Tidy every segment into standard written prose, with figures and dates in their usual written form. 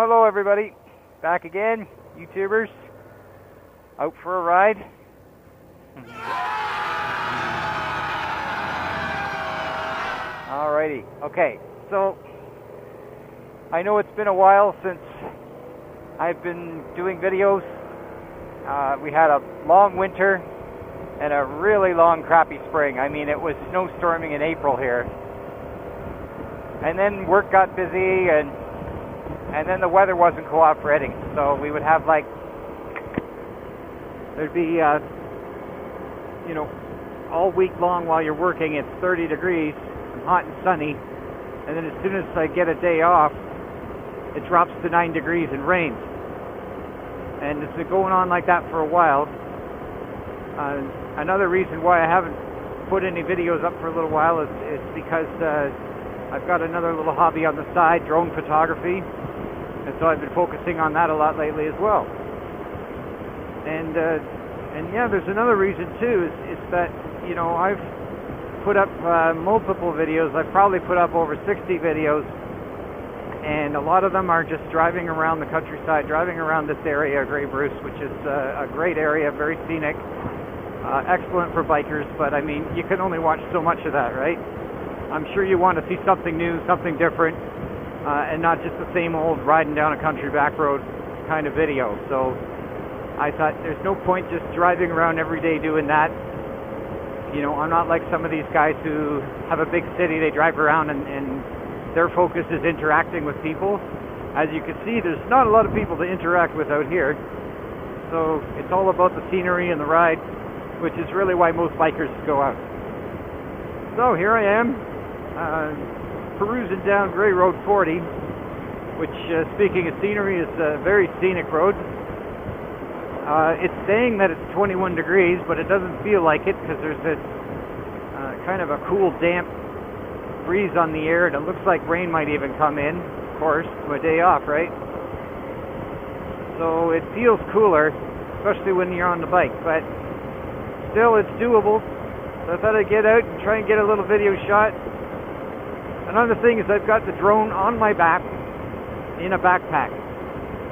Hello everybody, back again, YouTubers, out for a ride. Alrighty, okay, so I know it's been a while since I've been doing videos. We had a long winter and a really long crappy spring. I mean, it was snowstorming in April here. And then work got busy and then the weather wasn't cooperating, so we would have there'd be, all week long while you're working it's 30 degrees and hot and sunny, and then as soon as I get a day off, it drops to 9 degrees and rains. And it's been going on like that for a while. Another reason why I haven't put any videos up for a little while is because I've got another little hobby on the side, drone photography. And so I've been focusing on that a lot lately as well. And yeah, there's another reason too, is that, I've put up multiple videos. I've probably put up over 60 videos, and a lot of them are just driving around the countryside, driving around this area, Grey Bruce, which is a great area, very scenic, excellent for bikers, but I mean, you can only watch so much of that, right? I'm sure you want to see something new, something different, and not just the same old riding down a country back road kind of video. So I thought there's no point just driving around every day doing that. I'm not like some of these guys who have a big city, they drive around and their focus is interacting with people. As you can see, there's not a lot of people to interact with out here. So it's all about the scenery and the ride, which is really why most bikers go out. So here I am, perusing down Grey Road 40, which, speaking of scenery, is a very scenic road. It's saying that it's 21 degrees, but it doesn't feel like it because there's this kind of a cool, damp breeze on the air, and it looks like rain might even come in. Of course, my day off, right? So it feels cooler, especially when you're on the bike, but still it's doable. So I thought I'd get out and try and get a little video shot. Another thing is I've got the drone on my back in a backpack,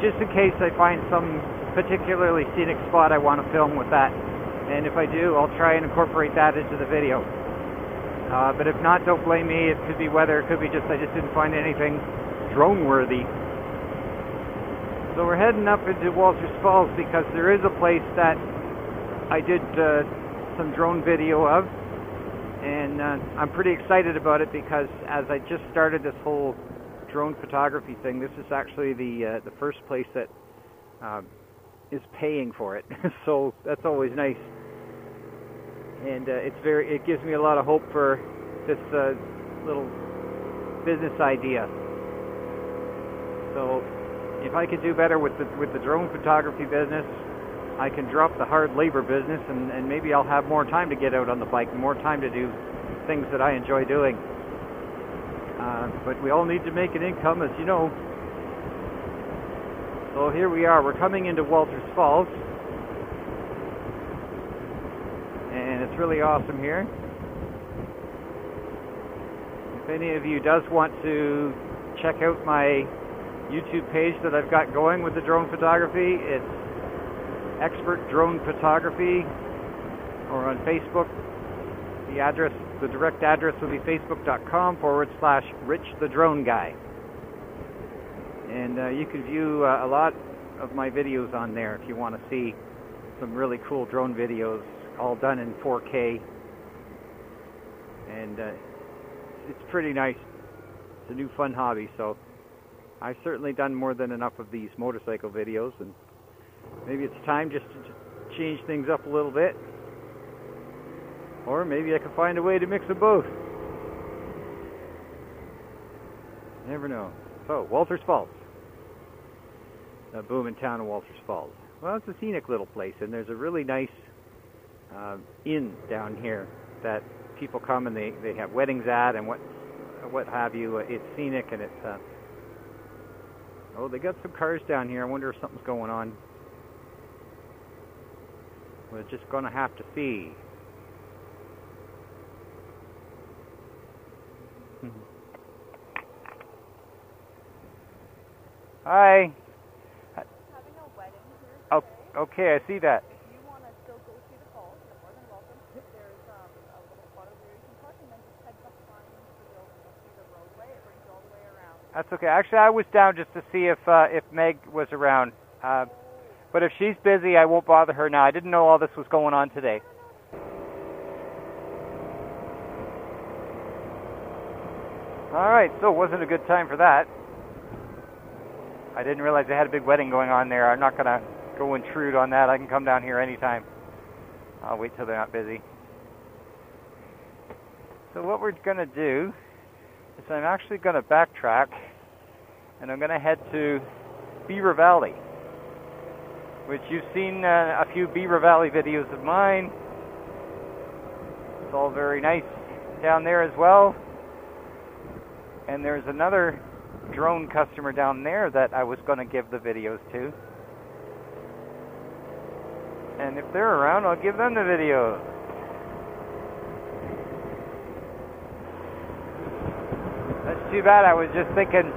just in case I find some particularly scenic spot I want to film with that. And if I do, I'll try and incorporate that into the video. But if not, don't blame me. It could be weather, it could be I just didn't find anything drone-worthy. So we're heading up into Walters Falls because there is a place that I did some drone video of, and I'm pretty excited about it because as I just started this whole drone photography thing, this is actually the first place that is paying for it. So that's always nice, and it gives me a lot of hope for this little business idea. So if I could do better with the drone photography business, I can drop the hard labor business, and maybe I'll have more time to get out on the bike, more time to do things that I enjoy doing. But we all need to make an income, as you know. So here we are. We're coming into Walters Falls, and it's really awesome here. If any of you does want to check out my YouTube page that I've got going with the drone photography, it's Expert Drone Photography, or on Facebook. The direct address will be facebook.com/Rich the Drone Guy. And you can view a lot of my videos on there if you want to see some really cool drone videos, all done in 4K. And it's pretty nice. It's a new fun hobby, so I've certainly done more than enough of these motorcycle videos, and maybe it's time just to change things up a little bit. Or maybe I can find a way to mix them both. You never know. So, Walters Falls. The booming town of Walters Falls. Well, it's a scenic little place, and there's a really nice inn down here that people come and they have weddings at and what have you. It's scenic, and it's... oh, they got some cars down here. I wonder if something's going on. We're just going to have to see. Hi. Having a wedding here Oh, today. okay, I see that. If you want to still go see the falls, you're more than welcome. There's a little spot over there you can park, and then just head behind the building. You'll see the roadway. It brings you all the way around. That's okay. Actually, I was down just to see if Meg was around. But if she's busy, I won't bother her now. I didn't know all this was going on today. All right, so it wasn't a good time for that. I didn't realize they had a big wedding going on there. I'm not going to go intrude on that. I can come down here anytime. I'll wait till they're not busy. So what we're going to do is I'm actually going to backtrack, and I'm going to head to Beaver Valley, which you've seen a few Beaver Valley videos of mine. It's all very nice down there as well. And there's another drone customer down there that I was going to give the videos to. And if they're around, I'll give them the videos. That's too bad. I was just thinking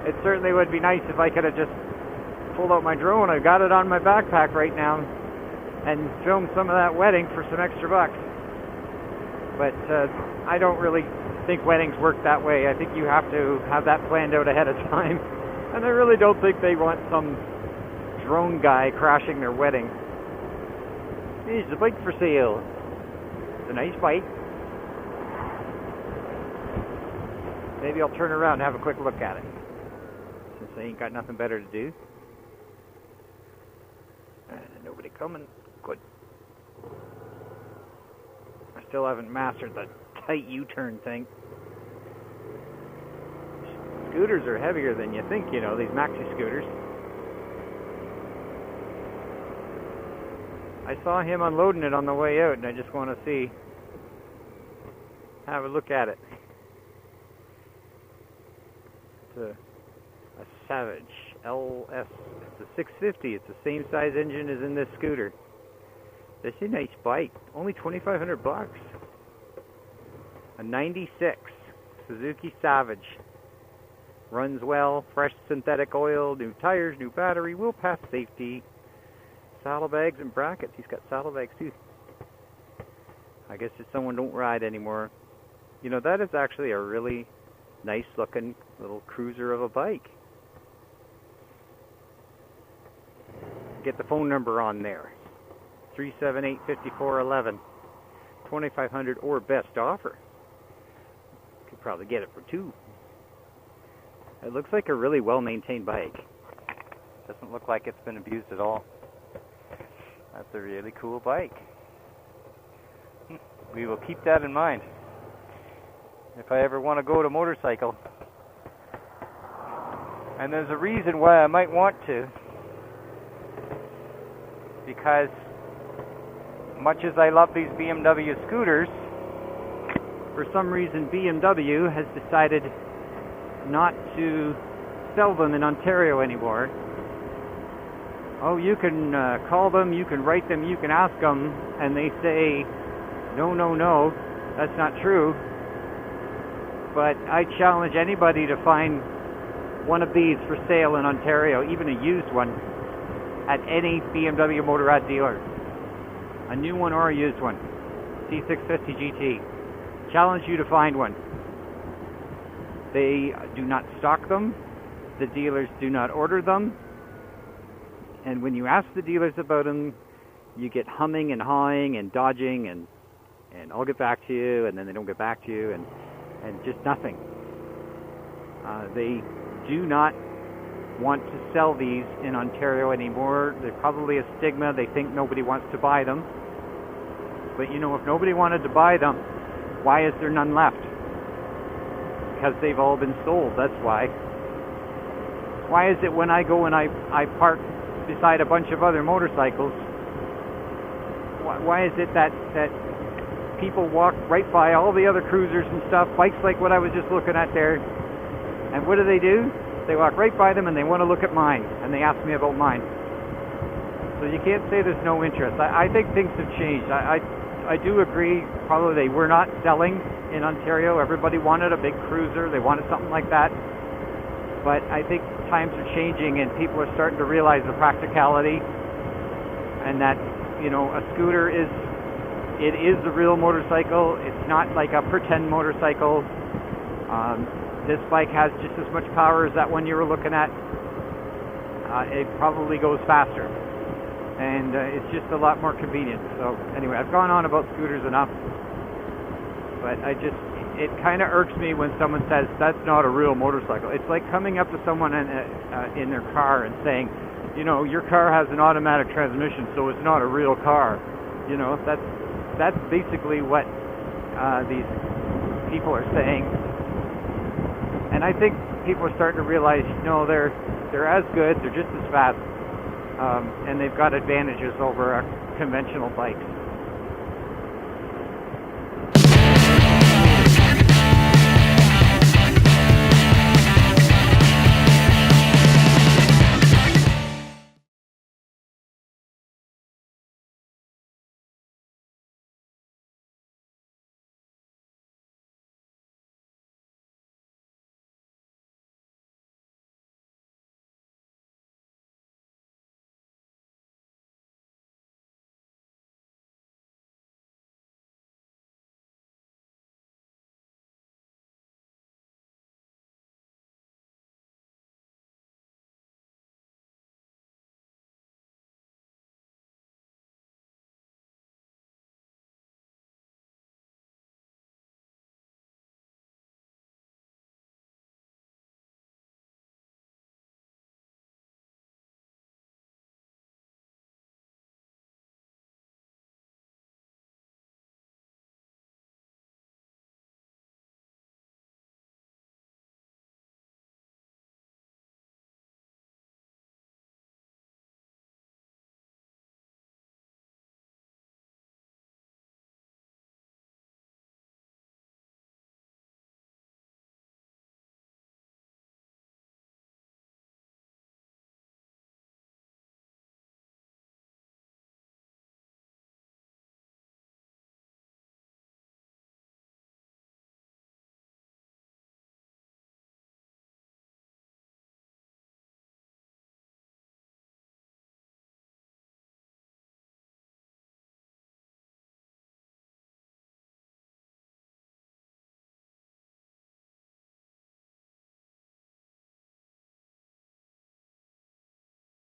it certainly would be nice if I could have just pulled out my drone. I've got it on my backpack right now and filmed some of that wedding for some extra bucks. But I don't really think weddings work that way. I think you have to have that planned out ahead of time. And I really don't think they want some drone guy crashing their wedding. Here's the bike for sale. It's a nice bike. Maybe I'll turn around and have a quick look at it, since I ain't got nothing better to do. Nobody coming. Good. I still haven't mastered the tight U-turn thing. Scooters are heavier than you think, you know, these maxi scooters. I saw him unloading it on the way out, and I just want to have a look at it. It's a Savage LS. It's a 650. It's the same size engine as in this scooter. This is a nice bike. Only $2,500. A 96 Suzuki Savage. Runs well, fresh synthetic oil, new tires, new battery, wheel path safety, saddlebags and brackets. He's got saddlebags too. I guess if someone don't ride anymore. You know, that is actually a really nice looking little cruiser of a bike. Get the phone number on there. 378-5411. $2,500 or best offer. Could probably get it for $2,000. It looks like a really well-maintained bike. Doesn't look like it's been abused at all. That's a really cool bike. We will keep that in mind if I ever want to go to motorcycle. And there's a reason why I might want to. Because much as I love these BMW scooters, for some reason BMW has decided not to sell them in Ontario anymore. Oh, you can call them, you can write them, you can ask them, and they say, no, no, no, that's not true. But I challenge anybody to find one of these for sale in Ontario, even a used one, at any BMW Motorrad dealer. A new one or a used one. C650 GT. Challenge you to find one. They do not stock them. The dealers do not order them. And when you ask the dealers about them, you get humming and hawing and dodging and I'll get back to you, and then they don't get back to you, and just nothing. They do not want to sell these in Ontario anymore. There's probably a stigma. They think nobody wants to buy them. But you know, if nobody wanted to buy them, why is there none left? Because they've all been sold, that's why. Why is it when I go and I park beside a bunch of other motorcycles, why is it that people walk right by all the other cruisers and stuff, bikes like what I was just looking at there, and what do? They walk right by them and they want to look at mine, and they ask me about mine. So you can't say there's no interest. I think things have changed. I do agree, probably they were not selling in Ontario. Everybody wanted a big cruiser. They wanted something like that. But I think times are changing and people are starting to realize the practicality, and that, you know, a scooter is the real motorcycle. It's not like a pretend motorcycle. This bike has just as much power as that one you were looking at. It probably goes faster, and it's just a lot more convenient. So anyway, I've gone on about scooters enough, but it kind of irks me when someone says that's not a real motorcycle. It's like coming up to someone in their car and saying, you know, your car has an automatic transmission, so it's not a real car. You know, that's basically what these people are saying. And I think people are starting to realize, no, they're as good, they're just as fast, and they've got advantages over conventional bikes.